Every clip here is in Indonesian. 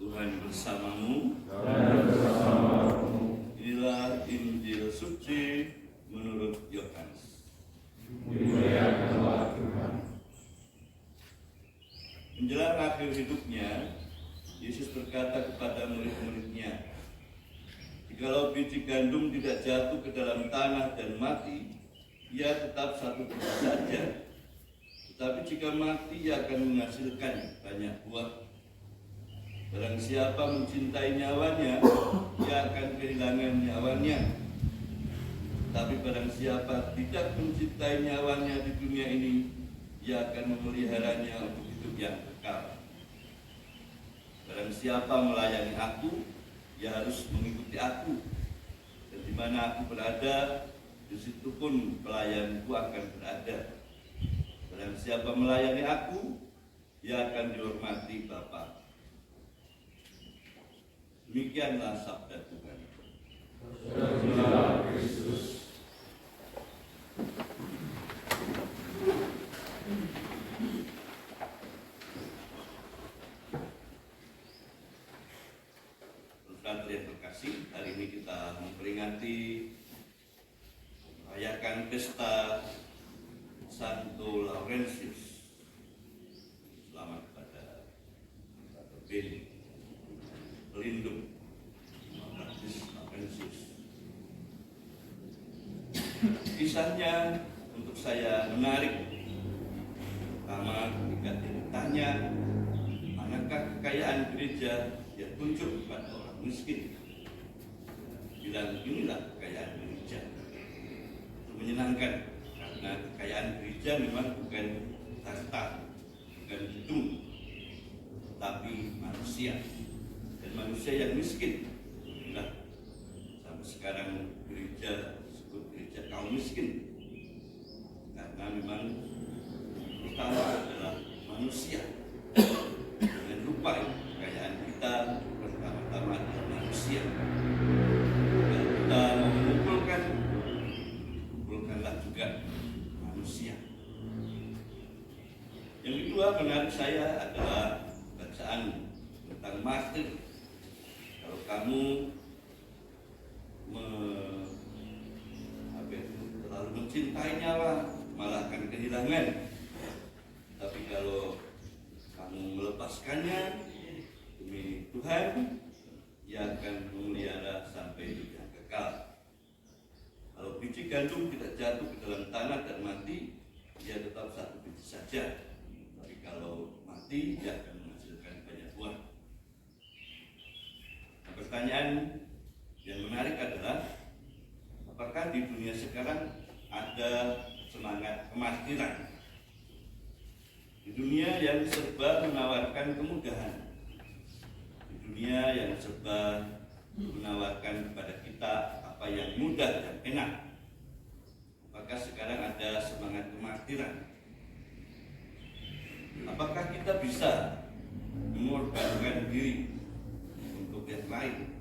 Tuhan bersamamu. Inilah Injil suci menurut Yohanes. Dimuliakanlah Tuhan. Menjelang akhir hidupnya, Yesus berkata kepada murid-muridnya, "Jikalau biji gandum tidak jatuh ke dalam tanah dan mati, ia tetap satu biji saja. Tetapi jika mati, ia akan menghasilkan banyak buah. Barang siapa mencintai nyawanya, ia akan kehilangan nyawanya. Tapi barang siapa tidak mencintai nyawanya di dunia ini, ia akan memeliharanya untuk hidup yang kekal. Barang siapa melayani aku, ia harus mengikuti aku. Dan di mana aku berada, di situ pun pelayanku akan berada. Barang siapa melayani aku, ia akan dihormati Bapa." Demikianlah sabda Tuhan. Terpujilah Kristus. Saudara yang terkasih, hari ini kita memperingati merayakan pesta Santo Laurentius. Selamat kepada Beni pelindung Martis Laurentius. Kisahnya untuk saya menarik. Pertama, ketika ditanya manakah kekayaan gereja, dia tunjuk kepada orang miskin. Bilang, inilah kekayaan gereja. Itu menyenangkan karena kekayaan gereja memang bukan harta, bukan gedung, tapi manusia. Dan manusia yang miskin. Nah, sampai sekarang gereja disebut gereja kaum miskin, karena memang utama adalah manusia. Jangan lupa kekayaan kita pertama-tama adalah manusia. Dan kita mengumpulkanlah juga manusia. Yang kedua menarik saya adalah bacaan tentang martir. Kalau kamu terlalu mencintai nyawa, malah akan kehilangan. Tapi kalau kamu melepaskannya demi Tuhan, ia akan memelihara sampai hidup yang kekal. Kalau biji gandum tidak jatuh ke dalam tanah dan mati, ia tetap satu biji saja. Tapi kalau mati, ia akan menghasilkan banyak buah. Nah, pertanyaan yang menarik adalah, apakah di dunia sekarang ada semangat kemartiran? Di dunia yang serba menawarkan kemudahan, di dunia yang serba menawarkan kepada kita apa yang mudah dan enak, apakah sekarang ada semangat kemartiran? Apakah kita bisa mengorbankan diri untuk yang lain?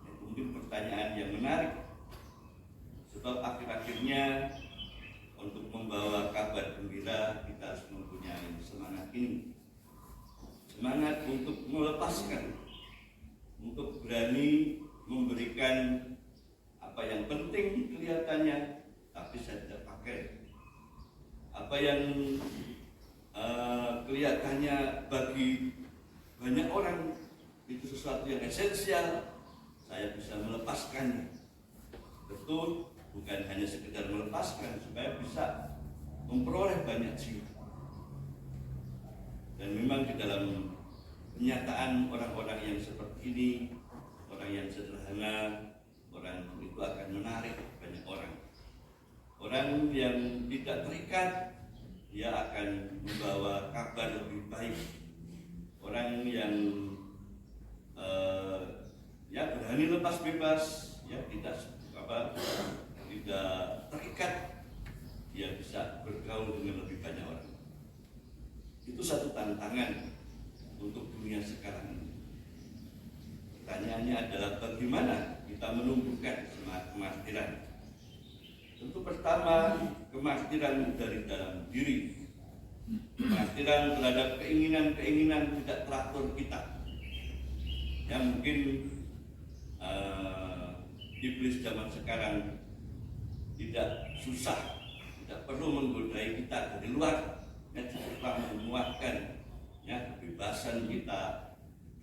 Itu mungkin pertanyaan yang menarik, sebab akhir-akhirnya untuk membawa kabar gembira kita harus mempunyai semangat ini. Semangat untuk melepaskan, untuk berani memberikan apa yang penting kelihatannya, tapi saya tidak pakai. Apa yang kelihatannya bagi banyak orang itu sesuatu yang esensial, saya bisa melepaskannya. Betul, bukan hanya sekedar melepaskan, supaya bisa memperoleh banyak jiwa. Dan memang di dalam kenyataan orang-orang yang seperti ini, orang yang sederhana, orang itu akan menarik banyak orang. Orang yang tidak terikat, dia akan membawa kabar lebih baik. Orang yang berani lepas bebas, tidak terikat, dia bisa bergaul dengan lebih banyak orang. Itu satu tantangan untuk dunia sekarang ini. Pertanyaannya adalah bagaimana kita menumbuhkan semangat kemartiran. Tentu pertama, kemartiran dari dalam diri. Kemartiran terhadap keinginan-keinginan tidak teratur kita. Ya mungkin iblis zaman sekarang tidak susah, tidak perlu menggodai kita dari luar, ya cukuplah menguatkan ya kebebasan kita,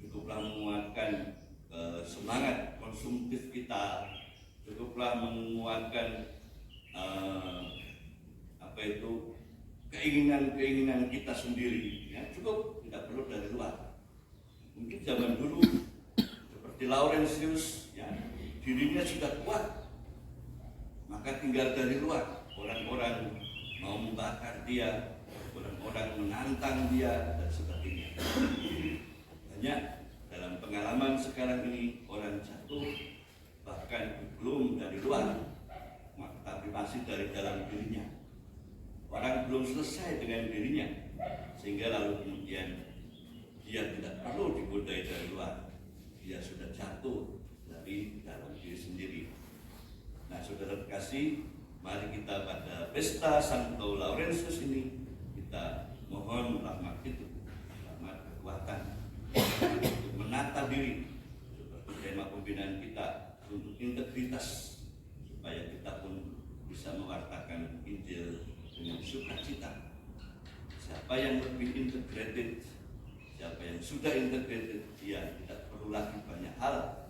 cukuplah menguatkan semangat konsumtif kita, cukuplah menguatkan keinginan kita sendiri, ya cukup, tidak perlu dari luar. Mungkin zaman dulu seperti Laurentius, ya dirinya sudah kuat, maka tinggal dari luar orang-orang mau membakar dia, orang-orang menantang dia dan sebagainya. Banyak dalam pengalaman sekarang ini orang jatuh bahkan belum dari luar, tapi masih dari dalam dirinya. Orang belum selesai dengan dirinya, sehingga lalu kemudian dia tidak perlu digodai dari luar, dia sudah jatuh dari dalam diri sendiri. Nah, saudara terkasih, mari kita pada pesta Santo Laurentius ini kita mohon rahmat itu, rahmat kekuatan untuk menata diri seperti tema pembinaan kita untuk integritas, supaya kita pun bisa mewartakan Injil dengan sukacita. Siapa yang lebih integrated, siapa yang sudah integrated, dia tidak perlu lagi banyak hal